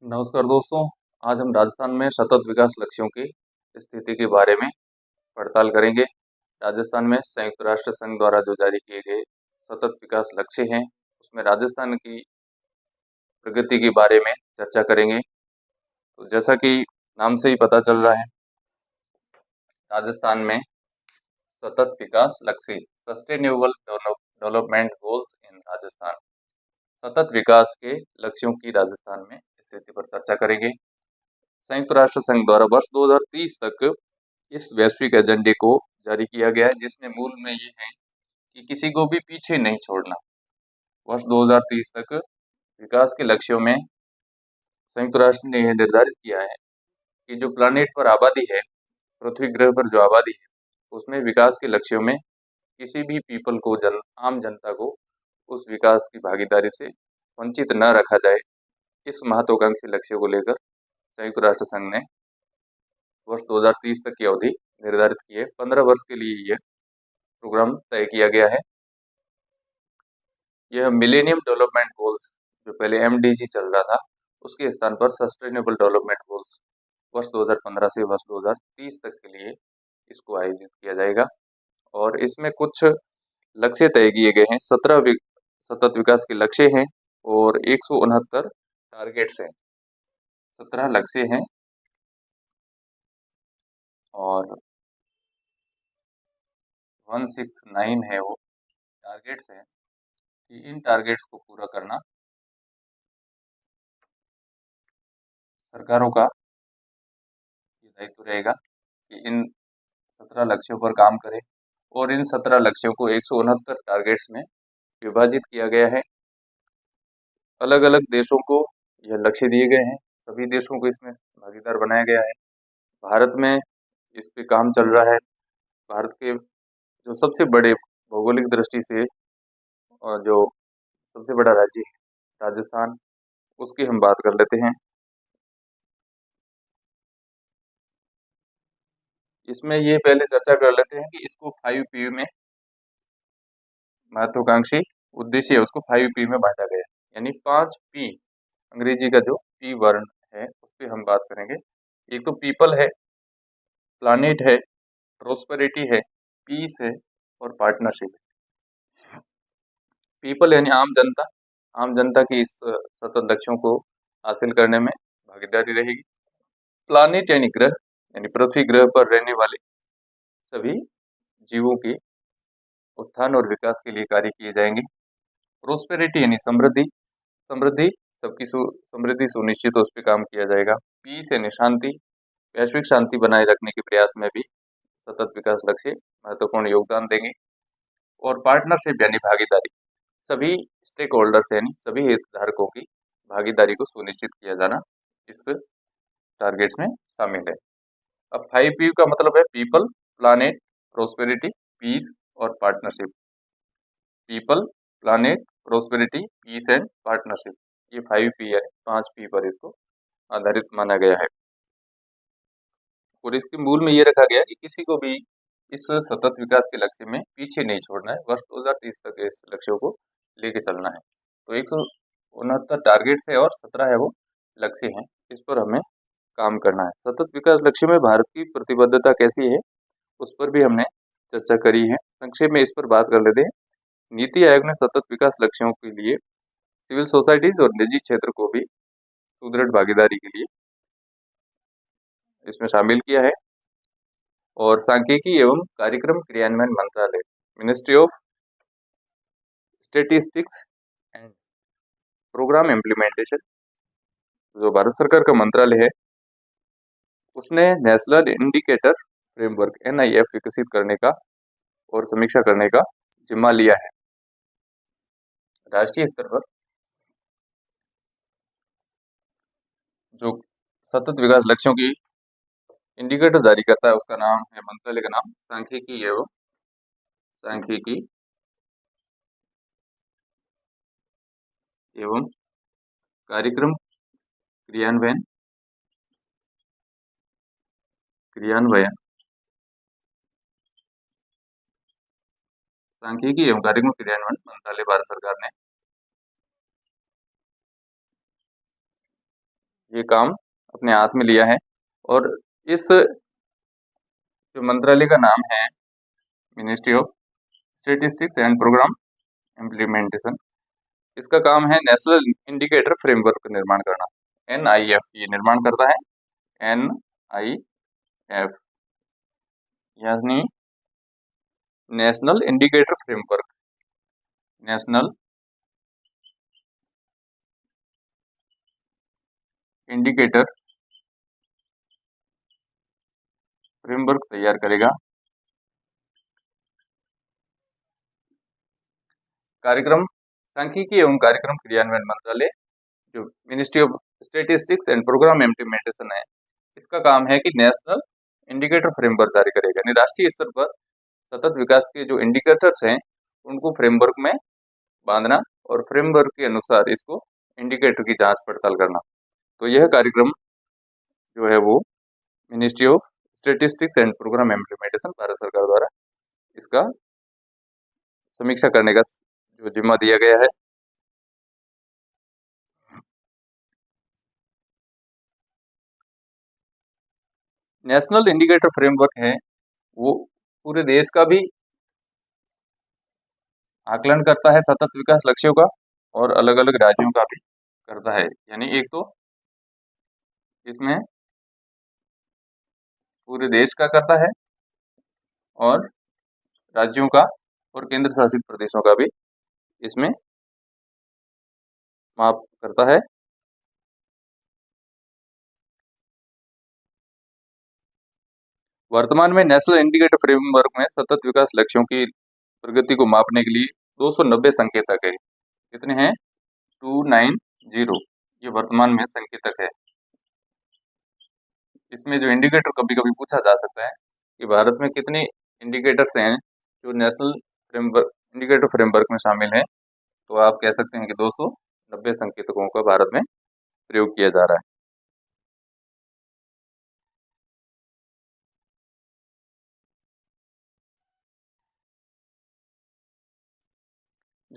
नमस्कार दोस्तों। आज हम राजस्थान में सतत विकास लक्ष्यों की स्थिति के बारे में पड़ताल करेंगे। राजस्थान में संयुक्त राष्ट्र संघ द्वारा जो जारी किए गए सतत विकास लक्ष्य हैं, उसमें राजस्थान की प्रगति के बारे में चर्चा करेंगे। तो जैसा कि नाम से ही पता चल रहा है, राजस्थान में सतत विकास लक्ष्य sustainable development goals in Rajasthan, सतत विकास के लक्ष्यों की राजस्थान में स्थिति पर चर्चा करेंगे। संयुक्त राष्ट्र संघ द्वारा वर्ष 2030 तक इस वैश्विक एजेंडे को जारी किया गया है, जिसमें मूल में ये है कि किसी को भी पीछे नहीं छोड़ना। वर्ष 2030 तक विकास के लक्ष्यों में संयुक्त राष्ट्र ने यह निर्धारित किया है कि जो प्लानेट पर आबादी है, पृथ्वी ग्रह पर जो आबादी है, उसमें विकास के लक्ष्यों में किसी भी पीपल को आम जनता को उस विकास की भागीदारी से वंचित न रखा जाए। इस महत्वाकांक्षी लक्ष्य को लेकर संयुक्त राष्ट्र संघ ने वर्ष 2030 तक की अवधि निर्धारित की है। 15 वर्ष के लिए यह प्रोग्राम तय किया गया है। यह मिलेनियम डेवलपमेंट गोल्स, जो पहले एमडीजी चल रहा था, उसके स्थान पर सस्टेनेबल डेवलपमेंट गोल्स वर्ष 2015 से वर्ष 2030 तक के लिए इसको आयोजित किया जाएगा। और इसमें कुछ लक्ष्य तय किए गए हैं। 17 सतत विकास के लक्ष्य हैं और 169 टारगेट्स हैं। 17 लक्ष्य हैं और 169 है वो टारगेट्स हैं कि इन टारगेट्स को पूरा करना सरकारों का ये दायित्व रहेगा कि इन 17 लक्ष्यों पर काम करें। और इन 17 लक्ष्यों को 169 टारगेट्स में विभाजित किया गया है। अलग अलग देशों को यह लक्ष्य दिए गए हैं। सभी देशों को इसमें भागीदार बनाया गया है। भारत में इस पे काम चल रहा है। भारत के जो सबसे बड़े भौगोलिक दृष्टि से और जो सबसे बड़ा राज्य है राजस्थान, उसकी हम बात कर लेते हैं। इसमें ये पहले चर्चा कर लेते हैं कि इसको 5 पी में महत्वाकांक्षी उद्देश्य है, उसको 5 पी में बांटा गया है। यानी 5 पी, अंग्रेजी का जो पी वर्ण है उस पर हम बात करेंगे। एक तो पीपल है, प्लानिट है, प्रोस्पेरिटी है, पीस है और पार्टनरशिप है। पीपल यानी आम जनता, आम जनता की इस सतत लक्ष्यों को हासिल करने में भागीदारी रहेगी। प्लानिट यानी ग्रह, यानी पृथ्वी ग्रह पर रहने वाले सभी जीवों के उत्थान और विकास के लिए कार्य किए जाएंगे। प्रोस्पेरिटी यानी समृद्धि, समृद्धि सबकी समृद्धि सुनिश्चित हो, उस पर काम किया जाएगा। पीस यानी शांति, वैश्विक शांति बनाए रखने के प्रयास में भी सतत विकास लक्ष्य महत्वपूर्ण योगदान देंगे। और पार्टनरशिप यानी भागीदारी, सभी स्टेक होल्डर्स यानी सभी हितधारकों की भागीदारी को सुनिश्चित किया जाना इस टारगेट्स में शामिल है। अब 5 पी का मतलब है पीपल, प्लानेट, प्रोस्पेरिटी, पीस और partnership. People, planet, prosperity, peace and partnership, ये 5 पी है। 5 पी पर इसको आधारित माना गया है। और इसके मूल में ये रखा गया है कि किसी को भी इस सतत विकास के लक्ष्य में पीछे नहीं छोड़ना है। वर्ष 2030 तक इस लक्ष्यों को लेके चलना है। तो 169 टारगेट्स है और 17 है वो लक्ष्य हैं। इस पर हमें काम करना है। सतत विकास लक्ष्य में भारत की प्रतिबद्धता कैसी है, उस पर भी हमने चर्चा करी है। संक्षेप में इस पर बात कर लेते हैं। नीति आयोग ने सतत विकास लक्ष्यों के लिए सिविल सोसाइटीज और निजी क्षेत्र को भी सुदृढ़ भागीदारी के लिए इसमें शामिल किया है। और सांख्यिकी एवं कार्यक्रम क्रियान्वयन मंत्रालय, ministry of statistics and programme implementation, जो भारत सरकार का मंत्रालय है, उसने नेशनल इंडिकेटर फ्रेमवर्क NIF विकसित करने का और समीक्षा करने का जिम्मा लिया है। राष्ट्रीय स्तर पर जो सतत विकास लक्ष्यों की इंडिकेटर जारी करता है, उसका नाम है, मंत्रालय का नाम सांख्यिकी एवं कार्यक्रम क्रियान्वयन क्रियान्वयन सांख्यिकी एवं कार्यक्रम क्रियान्वयन मंत्रालय, भारत सरकार ने ये काम अपने हाथ में लिया है। और इस जो मंत्रालय का नाम है ministry of statistics and programme implementation. इसका काम है नेशनल इंडिकेटर फ्रेमवर्क का निर्माण करना। NIF ये निर्माण करता है। NIF यानी national indicator framework. National indicator framework तैयार करेगा। कार्यक्रम सांख्यिकी एवं कार्यक्रम क्रियान्वयन मंत्रालय जो ministry of statistics and programme implementation है, इसका काम है कि नेशनल इंडिकेटर फ्रेमवर्क जारी करेगा, यानी राष्ट्रीय स्तर पर सतत विकास के जो इंडिकेटर्स हैं उनको फ्रेमवर्क में बांधना और फ्रेमवर्क के अनुसार इसको इंडिकेटर की जांच पड़ताल करना। तो यह कार्यक्रम जो है वो ministry of statistics and programme implementation भारत सरकार द्वारा इसका समीक्षा करने का जो जिम्मा दिया गया है। नेशनल इंडिकेटर फ्रेमवर्क है वो पूरे देश का भी आकलन करता है, सतत विकास लक्ष्यों का, और अलग अलग राज्यों का भी करता है। यानी एक तो इसमें पूरे देश का करता है और राज्यों का और केंद्र शासित प्रदेशों का भी इसमें माप करता है। वर्तमान में नेशनल इंडिकेटर फ्रेमवर्क में सतत विकास लक्ष्यों की प्रगति को मापने के लिए 290 संकेतक है। कितने हैं? 290। ये वर्तमान में संकेतक है। इसमें जो इंडिकेटर कभी कभी पूछा जा सकता है कि भारत में कितने इंडिकेटर्स हैं जो नेशनल फ्रेमवर्क इंडिकेटर फ्रेमवर्क में शामिल हैं, तो आप कह सकते हैं कि 290 संकेतकों का भारत में प्रयोग किया जा रहा है।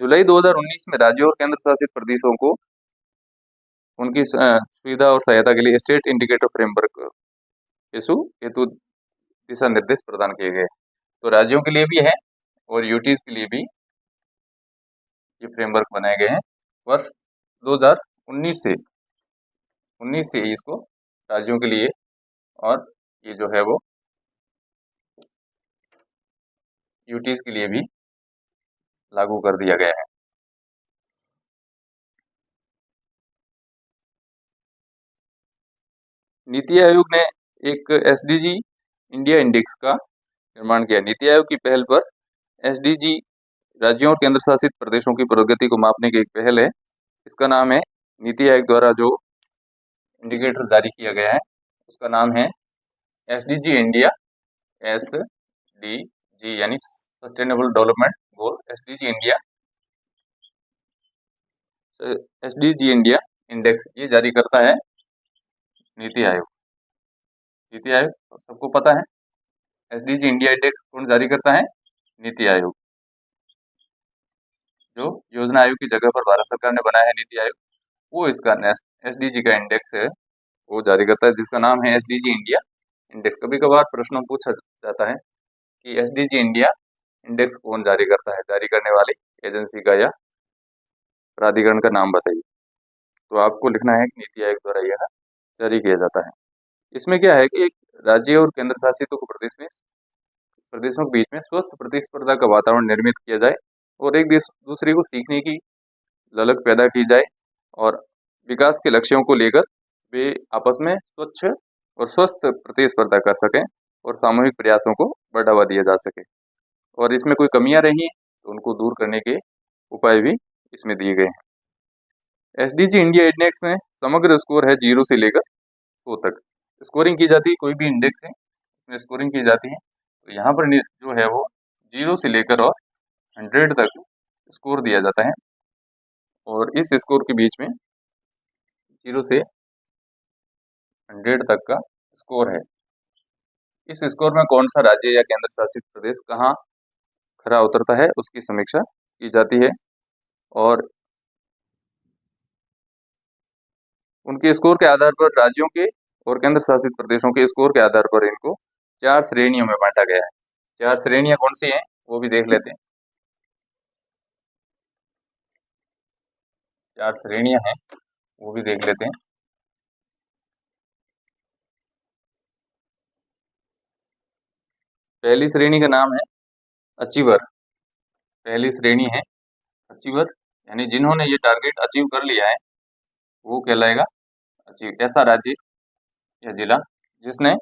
जुलाई 2019 में राज्यों और केंद्र शासित प्रदेशों को उनकी सुविधा और सहायता के लिए स्टेट इंडिकेटर फ्रेमवर्क इशू हेतु दिशा निर्देश प्रदान किए गए। तो राज्यों के लिए भी है और यूटीज के लिए भी ये फ्रेमवर्क बनाए गए हैं। वर्ष 2019 से इसको राज्यों के लिए और ये जो है वो यूटीज के लिए भी लागू कर दिया गया है। नीति आयोग ने एक SDG इंडिया इंडेक्स का निर्माण किया। नीति आयोग की पहल पर SDG राज्यों और केंद्र शासित प्रदेशों की प्रगति को मापने की एक पहल है। इसका नाम है, नीति आयोग द्वारा जो इंडिकेटर जारी किया गया है उसका नाम है SDG इंडिया, SDG यानी sustainable development goal, SDG India index ये जारी करता है नीति आयोग। नीति आयोग सबको पता है। SDG इंडिया इंडेक्स कौन जारी करता है? नीति आयोग। जो योजना आयोग की जगह पर भारत सरकार ने बनाया है नीति आयोग, वो इसका SDG का इंडेक्स है वो जारी करता है, जिसका नाम है SDG इंडिया इंडेक्स। कभी कभार प्रश्नों पूछा जाता है कि SDG इंडिया इंडेक्स कौन जारी करता है, जारी करने वाली एजेंसी का या प्राधिकरण का नाम बताइए। तो आपको लिखना है कि नीति आयोग द्वारा यह जारी किया जाता है। इसमें क्या है कि एक राज्य और केंद्र शासित प्रदेशों के बीच में स्वस्थ प्रतिस्पर्धा का वातावरण निर्मित किया जाए और एक दूसरे को सीखने की ललक पैदा की जाए और विकास के लक्ष्यों को लेकर वे आपस में स्वच्छ और स्वस्थ प्रतिस्पर्धा कर सकें और सामूहिक प्रयासों को बढ़ावा दिया जा सके। और इसमें कोई कमियां रही हैं तो उनको दूर करने के उपाय भी इसमें दिए गए हैं। SDG इंडिया इंडेक्स में समग्र स्कोर है 0 से लेकर 100 तक स्कोरिंग की जाती है। कोई भी इंडेक्स है इसमें स्कोरिंग की जाती है। तो यहाँ पर जो है वो 0 से लेकर और 100 तक स्कोर दिया जाता है और इस स्कोर के बीच में 0 से 100 तक का स्कोर है। इस स्कोर में कौन सा राज्य या केंद्र शासित प्रदेश कहाँ खरा उतरता है उसकी समीक्षा की जाती है और उनके स्कोर के आधार पर राज्यों के और केंद्र शासित प्रदेशों के स्कोर के आधार पर इनको 4 श्रेणियों में बांटा गया है। 4 श्रेणियां कौन सी हैं वो भी देख लेते हैं। 4 श्रेणियां हैं वो भी देख लेते हैं। पहली श्रेणी का नाम है अचीवर। पहली श्रेणी है अचीवर, यानी जिन्होंने ये टारगेट अचीव कर लिया है वो कहलाएगा अचीव। ऐसा राज्य या जिला जिसने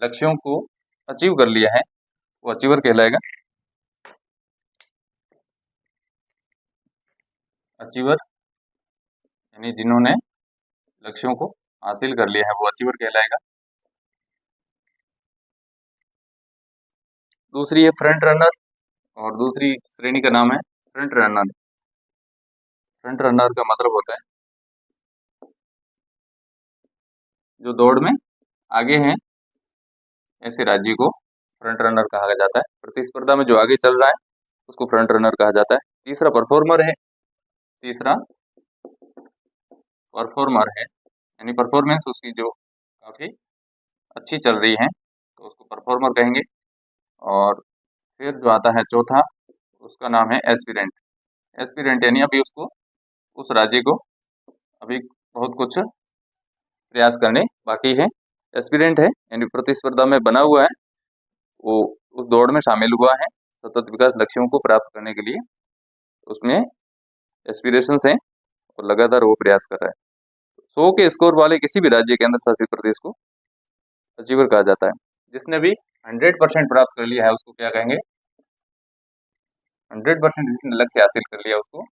लक्ष्यों को अचीव कर लिया है वो अचीवर कहलाएगा। अचीवर यानी जिन्होंने लक्ष्यों को हासिल कर लिया है वो अचीवर कहलाएगा। दूसरी है फ्रंट रनर, और दूसरी श्रेणी का नाम है फ्रंट रनर। फ्रंट रनर का मतलब होता है जो दौड़ में आगे हैं, ऐसे राज्य को फ्रंट रनर कहा जाता है। प्रतिस्पर्धा में जो आगे चल रहा है उसको फ्रंट रनर कहा जाता है। तीसरा परफॉर्मर है। तीसरा परफॉर्मर है, यानी परफॉर्मेंस उसकी जो काफ़ी अच्छी चल रही है तो उसको परफॉर्मर कहेंगे। और फिर जो आता है चौथा, उसका नाम है एस्पिरेंट। एस्पिरेंट यानी अभी उसको, उस राज्य को अभी बहुत कुछ प्रयास करने बाकी है। एस्पिरेंट है यानी प्रतिस्पर्धा में बना हुआ है, वो उस दौड़ में शामिल हुआ है सतत विकास लक्ष्यों को प्राप्त करने के लिए, उसमें एस्पिरेशंस हैं और लगातार वो प्रयास कर रहा है। 100 के स्कोर वाले किसी भी राज्य केंद्र शासित प्रदेश को अचीवर कहा जाता है। जिसने भी 100% प्राप्त कर लिया है उसको क्या कहेंगे? 100% जिसने लक्ष्य हासिल कर लिया उसको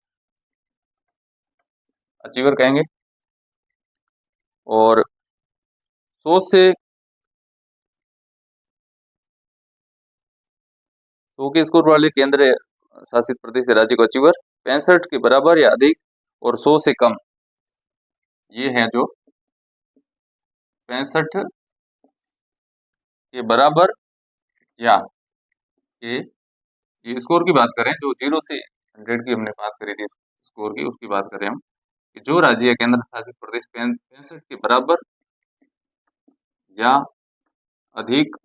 अचीवर कहेंगे। और 100 से 100 के स्कोर वाले केंद्र शासित प्रदेश राज्य को अचीवर, 65 के बराबर या अधिक और 100 से कम, ये है जो 65 के बराबर या के, ये स्कोर की बात करें, जो 0 से 100 की हमने बात करी थी स्कोर की, उसकी बात करें हम कि जो राज्य केंद्र शासित प्रदेश 65 के बराबर या अधिक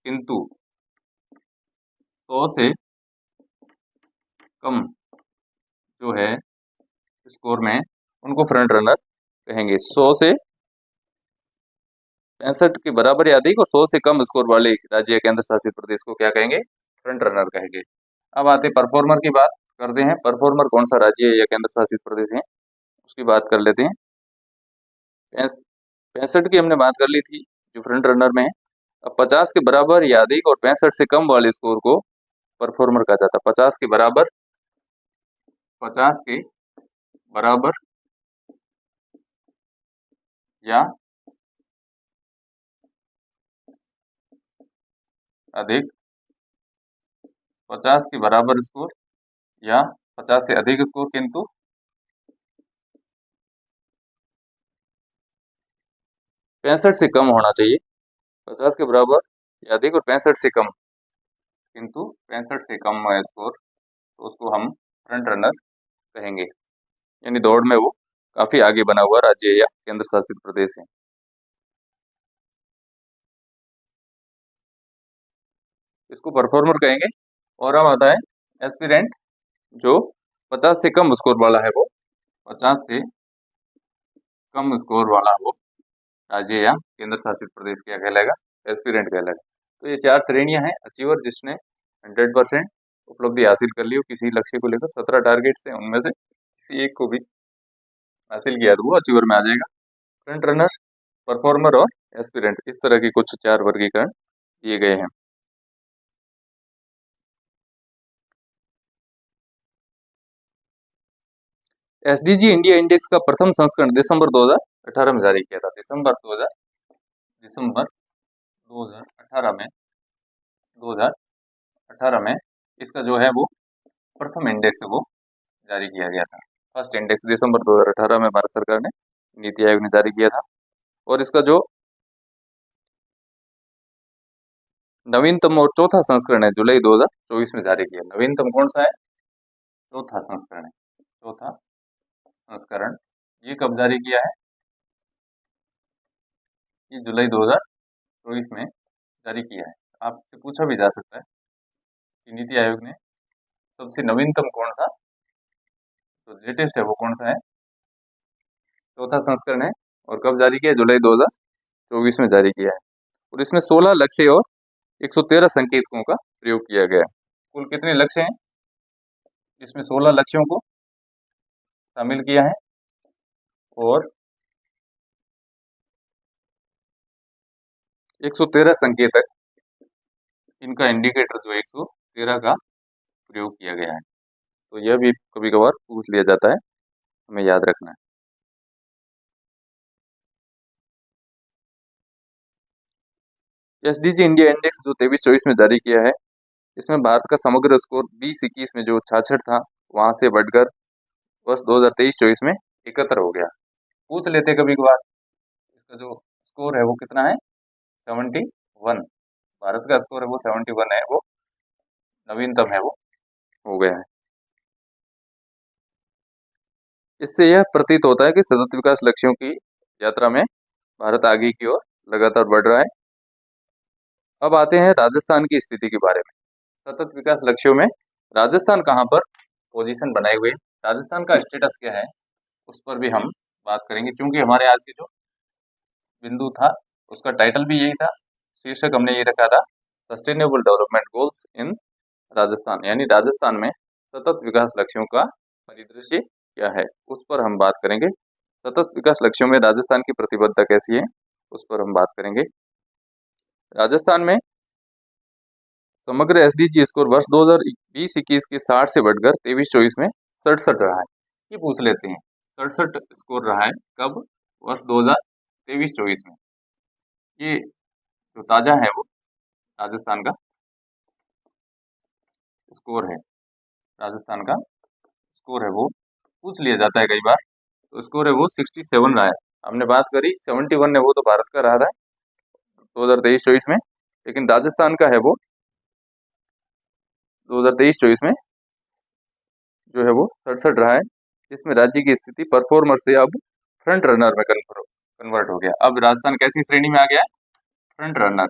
किंतु 100 से कम जो है स्कोर में, उनको फ्रंट रनर कहेंगे। 100 से 65 के बराबर या अधिक और 100 से कम स्कोर वाले राज्य केंद्र शासित प्रदेश को क्या कहेंगे? फ्रंट रनर कहेंगे। अब आते परफॉर्मर की बात करते हैं। परफॉर्मर कौन सा राज्य या केंद्र शासित प्रदेश है उसकी बात कर लेते हैं। 65 की हमने बात कर ली थी जो फ्रंट रनर में है। अब 50 के बराबर या अधिक और 65 से कम वाले स्कोर को परफॉर्मर कहा जाता है। 50 के बराबर, 50 के बराबर या अधिक, 50 के बराबर स्कोर या 50 से अधिक स्कोर किंतु 65 से कम होना चाहिए। 50 के बराबर या अधिक और 65 से कम किंतु 65 से कम है स्कोर, तो उसको हम फ्रंट रनर कहेंगे। यानी दौड़ में वो काफी आगे बना हुआ राज्य या केंद्र शासित प्रदेश है। इसको परफॉर्मर कहेंगे। और अब आता है एस्पिरेंट, जो 50 से कम स्कोर वाला है, वो 50 से कम स्कोर वाला वो राज्य या केंद्र शासित प्रदेश क्या कहलाएगा? एस्पिरेंट कहलाएगा। तो ये 4 श्रेणियां हैं। अचीवर जिसने 100% उपलब्धि हासिल कर ली हो किसी लक्ष्य को लेकर, 17 टारगेट से उनमें से किसी एक को भी हासिल किया तो वो अचीवर में आ जाएगा। फ्रंट रनर, परफॉर्मर और एस्पिरेंट, इस तरह के कुछ 4 वर्गीकरण दिए गए हैं। एसडीजी इंडिया इंडेक्स का प्रथम संस्करण दिसंबर 2018 में जारी किया था। दिसंबर 2018 में इसका जो है वो प्रथम इंडेक्स वो जारी किया गया था। फर्स्ट इंडेक्स दिसंबर 2018 में भारत सरकार ने, नीति आयोग ने जारी किया था। और इसका जो नवीनतम और चौथा संस्करण है जुलाई 2024 में जारी किया। नवीनतम कौन सा है? चौथा संस्करण है। चौथा संस्करण, ये कब जारी किया है? ये जुलाई 2024 में जारी किया है। आपसे पूछा भी जा सकता है कि नीति आयोग ने सबसे नवीनतम कौन सा, तो लेटेस्ट है वो कौन सा है? चौथा संस्करण है। और कब जारी किया है? जुलाई 2024 में जारी किया है। और इसमें 16 लक्ष्य और 113 संकेतकों का प्रयोग किया गया है। कुल कितने लक्ष्य हैं? इसमें 16 लक्ष्यों को शामिल किया है और 113 संकेतक, इनका इंडिकेटर जो 113 का प्रयोग किया गया है। तो यह भी कभी कभार पूछ लिया जाता है, हमें याद रखना है। एसडीजी इंडिया इंडेक्स जो 23-24 में जारी किया है, इसमें भारत का समग्र स्कोर 20-21 में जो 66 था, वहां से बढ़कर वर्ष 2023-24 में 71 हो गया। पूछ लेते कभी कभार इसका जो स्कोर है वो कितना है? 71। भारत का स्कोर है वो 71 है, वो नवीनतम है, वो हो गया है। इससे यह प्रतीत होता है कि सतत विकास लक्ष्यों की यात्रा में भारत आगे की ओर लगातार बढ़ रहा है। अब आते हैं राजस्थान की स्थिति के बारे में। सतत विकास लक्ष्यों में राजस्थान कहाँ पर पोजीशन बनाए हुए, राजस्थान का स्टेटस क्या है, उस पर भी हम बात करेंगे। क्योंकि हमारे आज के जो बिंदु था उसका टाइटल भी यही था, शीर्षक हमने ये रखा था, sustainable development goals in Rajasthan, यानी राजस्थान में सतत विकास लक्ष्यों का परिदृश्य क्या है, उस पर हम बात करेंगे। सतत विकास लक्ष्यों में राजस्थान की प्रतिबद्धता कैसी है, उस पर हम बात करेंगे। राजस्थान में समग्र एसडीजी स्कोर वर्ष 2020-21 के 60 से बढ़कर 23-24 में 67 रहा है। ये पूछ लेते हैं 67 स्कोर रहा है कब? वर्ष 2023-24 में। ये जो ताजा है वो राजस्थान का स्कोर है, राजस्थान का स्कोर है वो पूछ लिया जाता है कई बार। तो स्कोर है वो 67 रहा है। हमने बात करी 71 है, वो तो भारत का रहा था 2023-24 में, लेकिन राजस्थान का है वो 2023-24 में जो है वो 67 रहा है, जिसमें राज्य की स्थिति परफॉर्मर से अब फ्रंट रनर में कन्वर्ट हो गया। अब राजस्थान कैसी श्रेणी में आ गया है? Front runner.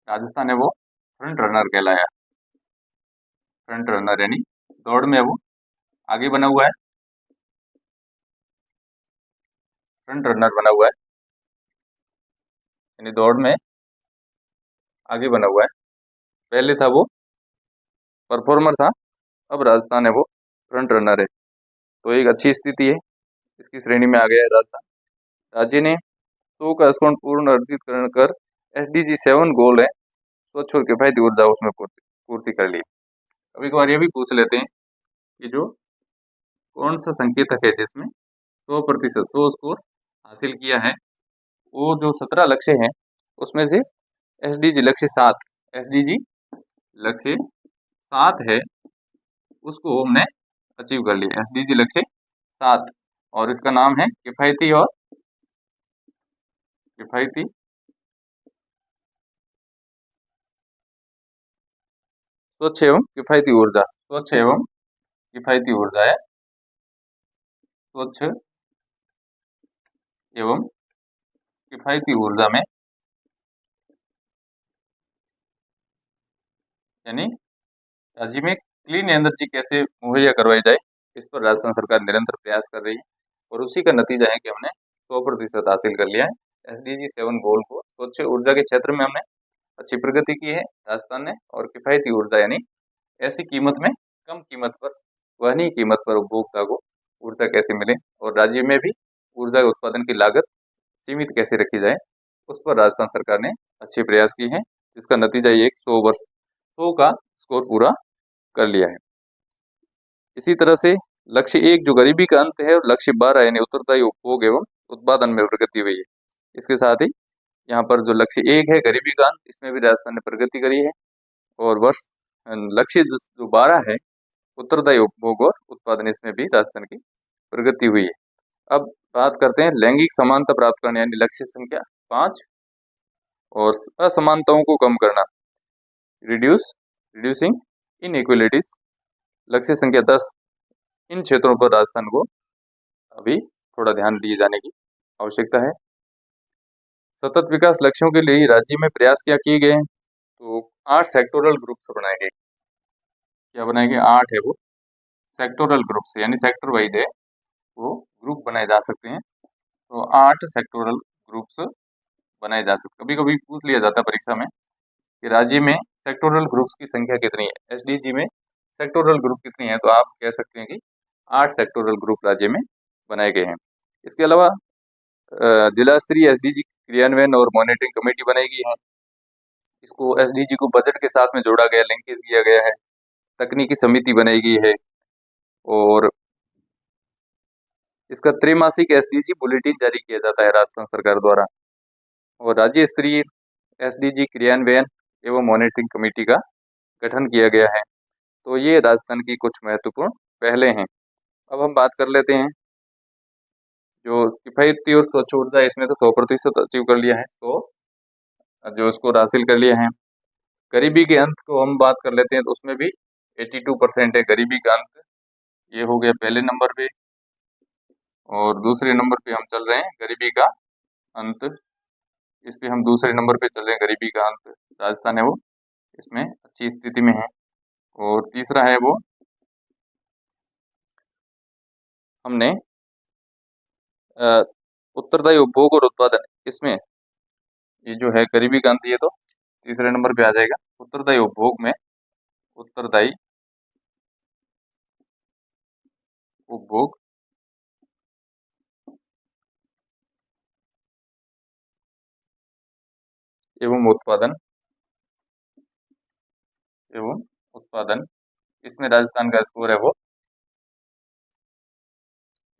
राजस्थान है वो फ्रंट रनर कहलाया, फ्रंट रनर यानी दौड़ में वो आगे बना हुआ है, फ्रंट रनर बना हुआ है, यानी दौड़ में आगे बना हुआ है। पहले था वो परफॉर्मर था, अब राजस्थान है वो फ्रंट रनर है। तो एक अच्छी स्थिति है, इसकी श्रेणी में आ गया है राजस्थान। राज्य ने 100 का स्कोर पूर्ण अर्जित कर एसडीजी 7 गोल है स्वच्छ और किफायती ऊर्जा उसमें पूर्ति कर ली। कभी कभार ये भी पूछ लेते हैं कि जो कौन सा संकेतक है जिसमें 100% 100 स्कोर हासिल किया है, वो जो 17 लक्ष्य हैं उसमें से एसडीजी लक्ष्य 7, एसडीजी लक्ष्य 7 है, उसको हमने अचीव कर लिया। एसडीजी लक्ष्य 7 और इसका नाम है किफायती स्वच्छ एवं किफायती ऊर्जा। स्वच्छ एवं किफायती ऊर्जा है, स्वच्छ एवं किफायती ऊर्जा में, यानी राज्य में क्लीन एनर्जी कैसे मुहैया करवाई जाए, इस पर राजस्थान सरकार निरंतर प्रयास कर रही है। और उसी का नतीजा है कि हमने 100% हासिल कर लिया है एसडीजी 7 गोल को। स्वच्छ ऊर्जा के क्षेत्र में हमने अच्छी प्रगति की है राजस्थान ने। और किफायती ऊर्जा यानी ऐसी कीमत में, कम कीमत पर, वहनीय कीमत पर उपभोक्ता को ऊर्जा कैसे मिले और राज्य में भी ऊर्जा उत्पादन की लागत सीमित कैसे रखी जाए, उस पर राजस्थान सरकार ने अच्छे प्रयास किए हैं, जिसका नतीजा ये 100 का स्कोर पूरा कर लिया है। इसी तरह से लक्ष्य 1 जो गरीबी का अंत है और लक्ष्य 12 यानी उत्तरदायी उपभोग एवं उत्पादन में प्रगति हुई है। इसके साथ ही यहाँ पर जो लक्ष्य 1 है गरीबी का अंत, इसमें भी राजस्थान ने प्रगति करी है। और वर्ष लक्ष्य जो 12 है उत्तरदायी उपभोग और उत्पादन, इसमें भी राजस्थान की प्रगति हुई है। अब बात करते हैं लैंगिक समानता प्राप्त करने यानी लक्ष्य संख्या 5 और असमानताओं को कम करना, रिड्यूसिंग इनइक्वलिटीज, लक्ष्य संख्या 10 इन क्षेत्रों पर राजस्थान को अभी थोड़ा ध्यान दिए जाने की आवश्यकता है। सतत विकास लक्ष्यों के लिए राज्य में प्रयास क्या किए गए हैं, तो 8 सेक्टोरल ग्रुप्स बनाए गए। क्या बनाए गए? 8 है वो सेक्टोरल ग्रुप्स, यानी सेक्टर वाइज है वो ग्रुप बनाए जा सकते हैं। तो 8 सेक्टोरल ग्रुप्स बनाए जा सकते। कभी कभी पूछ लिया जाता है परीक्षा में कि राज्य में सेक्टोरल ग्रुप्स की संख्या कितनी है, एसडीजी में सेक्टोरल ग्रुप कितनी है, तो आप कह सकते हैं कि 8 सेक्टोरल ग्रुप राज्य में बनाए गए हैं। इसके अलावा जिला स्तरीय एसडीजी क्रियान्वयन और मॉनिटरिंग कमेटी बनाई गई है। इसको एसडीजी को बजट के साथ में जोड़ा गया, लिंकेज किया गया है। तकनीकी समिति बनाई गई है और इसका त्रैमासिक एसडीजी बुलेटिन जारी किया जाता है राजस्थान सरकार द्वारा। और राज्य स्तरीय एसडीजी क्रियान्वयन एवं मॉनिटरिंग कमेटी का गठन किया गया है। तो ये राजस्थान की कुछ महत्वपूर्ण पहले हैं। अब हम बात कर लेते हैं जो किफायती और स्वच्छ ऊर्जा है, इसमें तो 100% अचीव कर लिया है, तो जो इसको हासिल कर लिया है। गरीबी के अंत को हम बात कर लेते हैं, तो उसमें भी 82% है गरीबी का अंत, ये हो गया पहले नंबर पे। और दूसरे नंबर पे हम चल रहे हैं गरीबी का अंत, इस पे हम दूसरे नंबर पे चल रहे हैं, गरीबी का अंत राजस्थान है वो इसमें अच्छी स्थिति में है। और तीसरा है वो हमने उत्तरदायी उपभोग और उत्पादन, इसमें ये जो है गरीबी का अंत, ये तो तीसरे नंबर पे आ जाएगा। उत्तरदायी उपभोग में उत्तरदायी उपभोग एवं उत्पादन इसमें राजस्थान का स्कोर है वो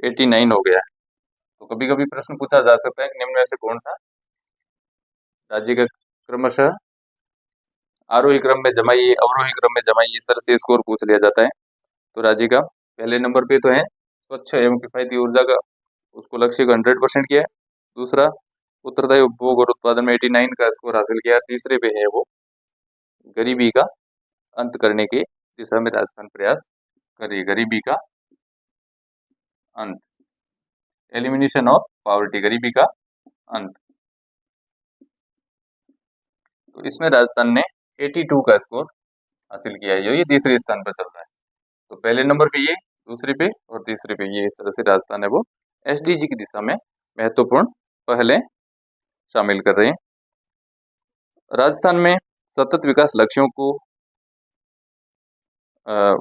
89 हो गया है। तो कभी कभी प्रश्न पूछा जा सकता है कि निम्न में से कौन सा राज्य का क्रमशः आरोही क्रम में जमाइए, अवरोही क्रम में जमाइए, इस तरह से स्कोर पूछ लिया जाता है। तो राज्य का पहले नंबर पे तो है स्वच्छ एवं किफायती ऊर्जा का, उसको लक्ष्य को 100% किया है। दूसरा उत्तरदायी उपभोग और उत्पादन में 89 का स्कोर हासिल किया। तीसरे पे है वो गरीबी का अंत करने की दिशा में राजस्थान प्रयास कर रही है। गरीबी का अंत, एलिमिनेशन ऑफ पॉवर्टी, गरीबी का अंत। तो इसमें राजस्थान ने 82 का स्कोर हासिल किया है, जो ये तीसरे स्थान पर चल रहा है। तो पहले नंबर पे ये, दूसरे पे और तीसरे पे ये, इस तरह से राजस्थान है वो एसडीजी की दिशा में महत्वपूर्ण पहले शामिल कर रहे हैं। राजस्थान में सतत विकास लक्ष्यों को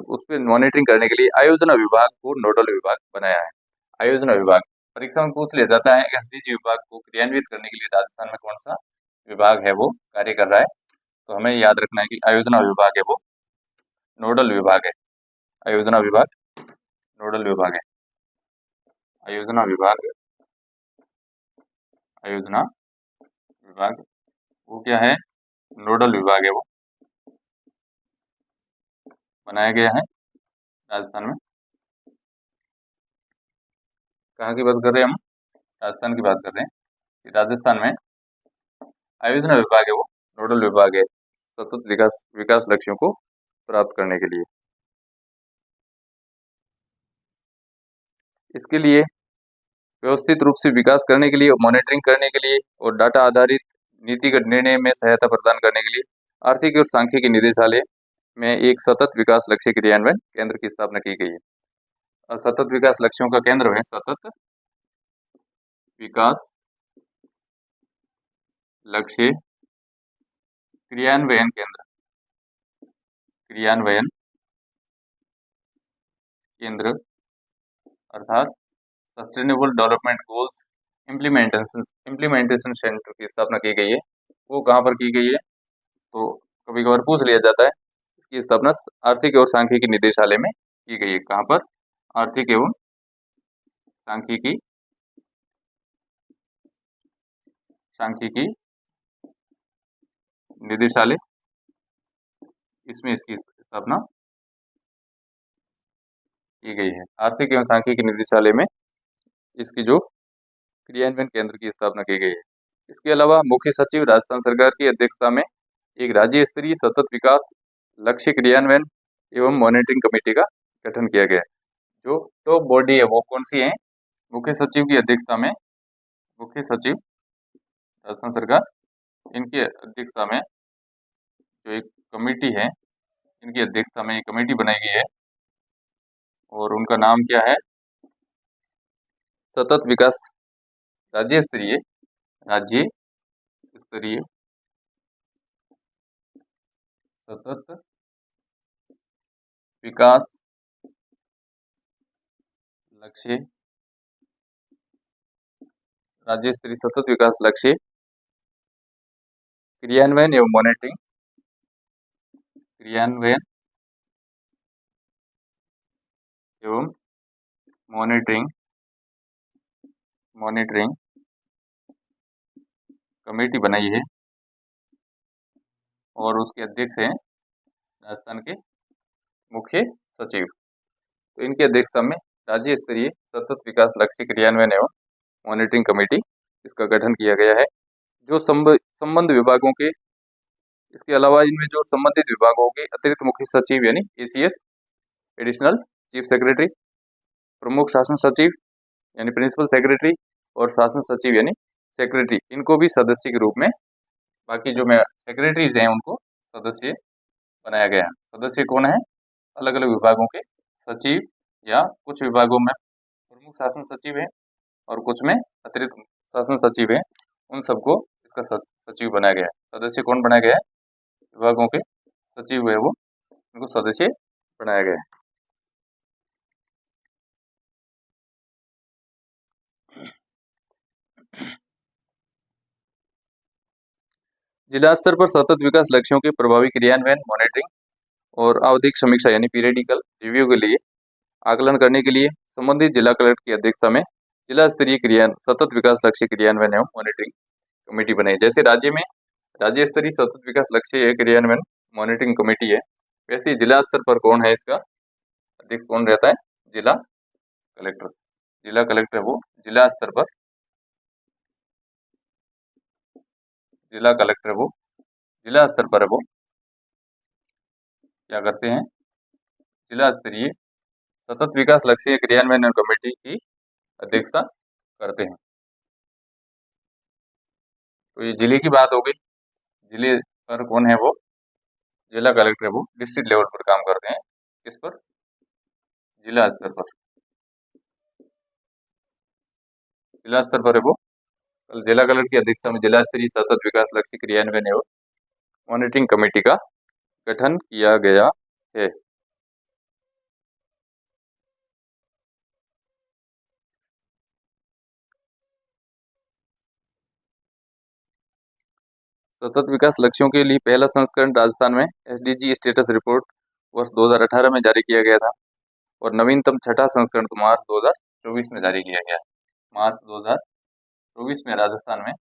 उस पर मॉनिटरिंग करने के लिए आयोजना विभाग को नोडल विभाग बनाया है। आयोजना विभाग परीक्षा में पूछ लिया जाता है, एसडीजी विभाग को क्रियान्वित करने के लिए राजस्थान में कौन सा विभाग है वो कार्य कर रहा है, तो हमें याद रखना है कि आयोजना विभाग है वो नोडल विभाग है। आयोजना विभाग नोडल विभाग है। आयोजना विभाग, आयोजना विभाग वो क्या है? नोडल विभाग है वो, बनाया गया है राजस्थान में। कहाँ की बात कर रहे हैं हम? राजस्थान की बात कर रहे हैं कि राजस्थान में आयोजना विभाग है वो नोडल विभाग है सतत विकास विकास लक्ष्यों को प्राप्त करने के लिए। इसके लिए व्यवस्थित रूप से विकास करने के लिए, मॉनिटरिंग करने के लिए और डाटा आधारित नीतिगत निर्णय में सहायता प्रदान करने के लिए आर्थिक और सांख्यिकी निदेशालय में एक सतत विकास लक्ष्य क्रियान्वयन केंद्र की स्थापना की गई है। और सतत विकास लक्ष्यों का केंद्र है सतत विकास लक्ष्य क्रियान्वयन केंद्र, क्रियान्वयन केंद्र अर्थात sustainable development goals implementation centre की स्थापना की गई है। वो कहाँ पर की गई है? तो कभी कभार पूछ लिया जाता है। इसकी स्थापना आर्थिक और सांख्यिकी निदेशालय में की गई है। कहाँ पर? आर्थिक एवं सांख्यिकी सांख्यिकी निदेशालय, इसमें इसकी स्थापना की गई है। आर्थिक एवं सांख्यिकी निदेशालय में इसकी जो क्रियान्वयन केंद्र की स्थापना की गई है। इसके अलावा मुख्य सचिव राजस्थान सरकार की अध्यक्षता में एक राज्य स्तरीय सतत विकास लक्ष्य क्रियान्वयन एवं मॉनिटरिंग कमेटी का गठन किया गया है। जो टॉप बॉडी है वो कौन सी है? मुख्य सचिव की अध्यक्षता में, मुख्य सचिव राजस्थान सरकार, इनकी अध्यक्षता में जो एक कमेटी है, इनकी अध्यक्षता में एक कमेटी बनाई गई है और उनका नाम क्या है? सतत विकास, राज्य स्तरीय, राज्य स्तरीय सतत विकास लक्ष्य, राज्य स्तरीय सतत विकास लक्ष्य क्रियान्वयन एवं मॉनिटरिंग, क्रियान्वयन एवं मॉनिटरिंग, मॉनिटरिंग कमेटी बनाई है और उसके अध्यक्ष हैं राजस्थान के मुख्य सचिव। तो इनकी अध्यक्षता में राज्य स्तरीय सतत विकास लक्ष्य क्रियान्वयन एवं मॉनिटरिंग कमेटी, इसका गठन किया गया है। जो संबंध विभागों के, इसके अलावा इनमें जो संबंधित विभागों के अतिरिक्त मुख्य सचिव यानी एसीएस, एडिशनल चीफ सेक्रेटरी, प्रमुख शासन सचिव यानी प्रिंसिपल सेक्रेटरी और शासन सचिव यानी सेक्रेटरी, इनको भी सदस्य के रूप में, बाकी जो मैं सेक्रेटरीज हैं उनको सदस्य बनाया गया है। सदस्य कौन है? अलग अलग विभागों के सचिव, या कुछ विभागों में प्रमुख शासन सचिव है और कुछ में अतिरिक्त शासन सचिव है, उन सबको इसका सचिव बनाया गया है। सदस्य कौन बनाया गया है? विभागों के सचिव है वो, उनको सदस्य बनाया गया है। जिला स्तर पर सतत विकास लक्ष्यों के प्रभावी क्रियान्वयन, मॉनिटरिंग और आवधिक समीक्षा यानी पीरियडिकल रिव्यू के लिए आकलन करने के लिए संबंधित जिला कलेक्टर की अध्यक्षता में जिला स्तरीय सतत विकास लक्ष्य क्रियान्वयन एवं मॉनिटरिंग कमेटी बनाई। जैसे राज्य में राज्य स्तरीय सतत विकास लक्ष्य क्रियान्वयन मॉनिटरिंग कमेटी है, वैसे जिला स्तर पर कौन है? इसका अध्यक्ष कौन रहता है? जिला कलेक्टर। जिला कलेक्टर वो जिला स्तर पर, जिला कलेक्टर वो जिला स्तर पर है वो क्या करते हैं? जिला स्तरीय सतत विकास लक्ष्य क्रियान्वयन कमेटी की अध्यक्षता करते हैं। तो ये जिले की बात हो गई। जिले पर कौन है? वो जिला कलेक्टर है वो डिस्ट्रिक्ट लेवल पर काम करते हैं। किस पर? जिला स्तर पर। जिला स्तर पर है वो जिला कलेक्टर की अध्यक्षता में जिला स्तरीय सतत विकास लक्ष्य क्रियान्वयन एवं मॉनिटरिंग कमेटी का गठन किया गया है। सतत विकास लक्ष्यों के लिए पहला संस्करण राजस्थान में एसडीजी स्टेटस रिपोर्ट वर्ष 2018 में जारी किया गया था और नवीनतम छठा संस्करण तो मार्च 2024 में जारी किया गया। मार्च 2024 में राजस्थान में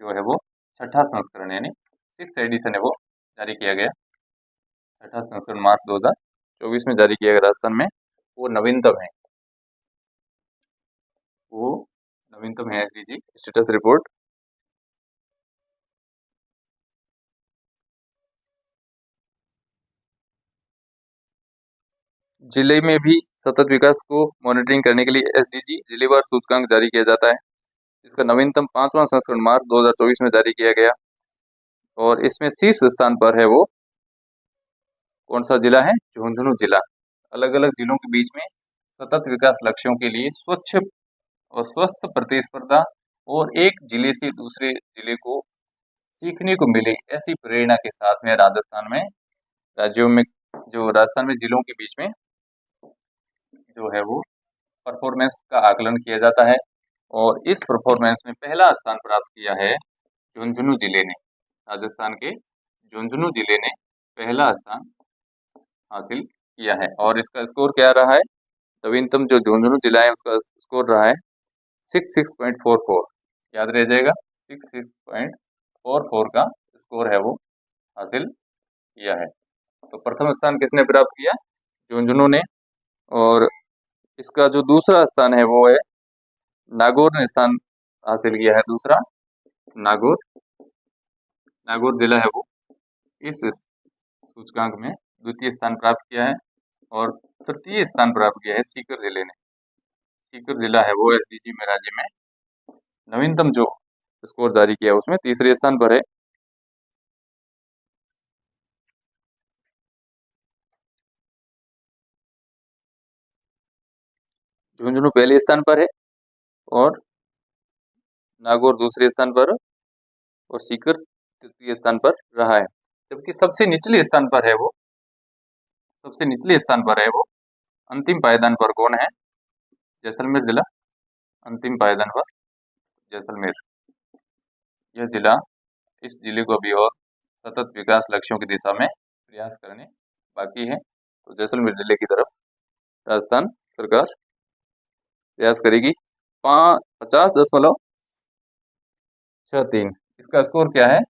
जो है वो छठा संस्करण यानी 6th एडिशन है वो जारी किया गया। छठा संस्करण मार्च 2024 में जारी किया गया राजस्थान में, वो नवीनतम है, वो नवीनतम है एसडीजी स्टेटस रिपोर्ट। जिले में भी सतत विकास को मॉनिटरिंग करने के लिए एसडीजी जिलेवार सूचकांक जारी किया जाता है। इसका नवीनतम 5वां संस्करण मार्च 2024 में जारी किया गया और इसमें शीर्ष स्थान पर है वो कौन सा जिला है? झुंझुनू जिला। अलग अलग जिलों के बीच में सतत विकास लक्ष्यों के लिए स्वच्छ और स्वस्थ प्रतिस्पर्धा और एक जिले से दूसरे जिले को सीखने को मिले, ऐसी प्रेरणा के साथ में राजस्थान में राज्यों में जो राजस्थान में जिलों के बीच में जो है वो परफॉर्मेंस का आकलन किया जाता है और इस परफॉर्मेंस में पहला स्थान प्राप्त किया है झुंझुनू जिले ने। राजस्थान के झुंझुनू जिले ने पहला स्थान हासिल किया है और इसका स्कोर क्या रहा है? नवीनतम जो झुंझुनू जिला है उसका स्कोर रहा है 66.44। याद रह जाएगा, 66.44 का स्कोर है वो हासिल किया है। तो प्रथम स्थान किसने प्राप्त किया? झुंझुनू ने। और इसका जो दूसरा स्थान है वो है नागौर ने स्थान हासिल किया है। दूसरा नागौर, नागौर जिला है वो इस सूचकांक में द्वितीय स्थान प्राप्त किया है। और तृतीय स्थान प्राप्त किया है सीकर जिले ने। सीकर जिला है वो एसडीजी में राज्य में नवीनतम जो स्कोर जारी किया उसमें तीसरे स्थान पर है। झुंझुनू पहले स्थान पर है और नागौर दूसरे स्थान पर और सीकर तृतीय स्थान पर रहा है। जबकि सबसे निचले स्थान पर है वो अंतिम पायदान पर कौन है? जैसलमेर जिला अंतिम पायदान पर जैसलमेर। यह जिला इस जिले को अभी और सतत विकास लक्ष्यों की दिशा में प्रयास करने बाकी है। तो जैसलमेर जिले की तरफ राजस्थान सरकार प्रयास करेगी। 50.63 इसका स्कोर क्या है?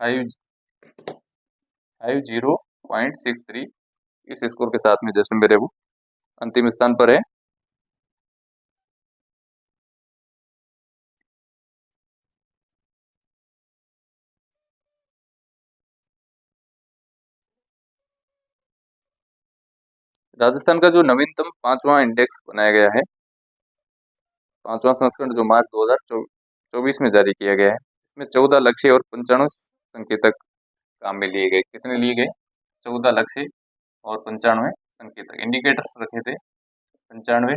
50.63 इस स्कोर के साथ में जैसलमेर है वो अंतिम स्थान पर है। राजस्थान का जो नवीनतम 5वां इंडेक्स बनाया गया है, 5वां संस्करण जो मार्च 2024 में जारी किया गया है, इसमें 14 लक्ष्य और 95 संकेतक काम में लिए गए। कितने लिए गए? 14 लक्ष्य और 95 संकेतक इंडिकेटर्स रखे थे 95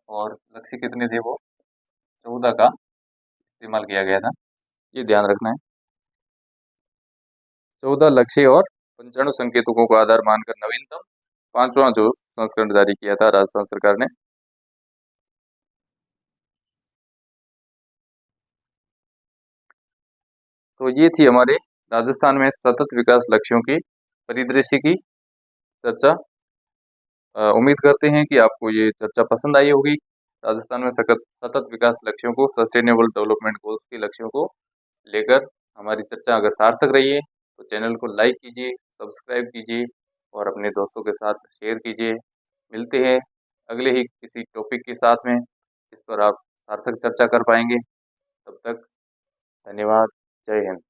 और लक्ष्य कितने थे? वो 14 का इस्तेमाल किया गया था, ये ध्यान रखना है। 14 लक्ष्य और 95 संकेतकों को आधार मानकर नवीनतम 5वां जो संस्करण जारी किया था राजस्थान सरकार ने। तो ये थी हमारे राजस्थान में सतत विकास लक्ष्यों की परिदृश्य की चर्चा। उम्मीद करते हैं कि आपको ये चर्चा पसंद आई होगी। राजस्थान में सतत सतत विकास लक्ष्यों को, सस्टेनेबल डेवलपमेंट गोल्स के लक्ष्यों को लेकर हमारी चर्चा अगर सार्थक रही है तो चैनल को लाइक कीजिए, सब्सक्राइब कीजिए और अपने दोस्तों के साथ शेयर कीजिए। मिलते हैं अगले ही किसी टॉपिक के साथ में इस पर आप सार्थक चर्चा कर पाएंगे। तब तक धन्यवाद। जय हिंद।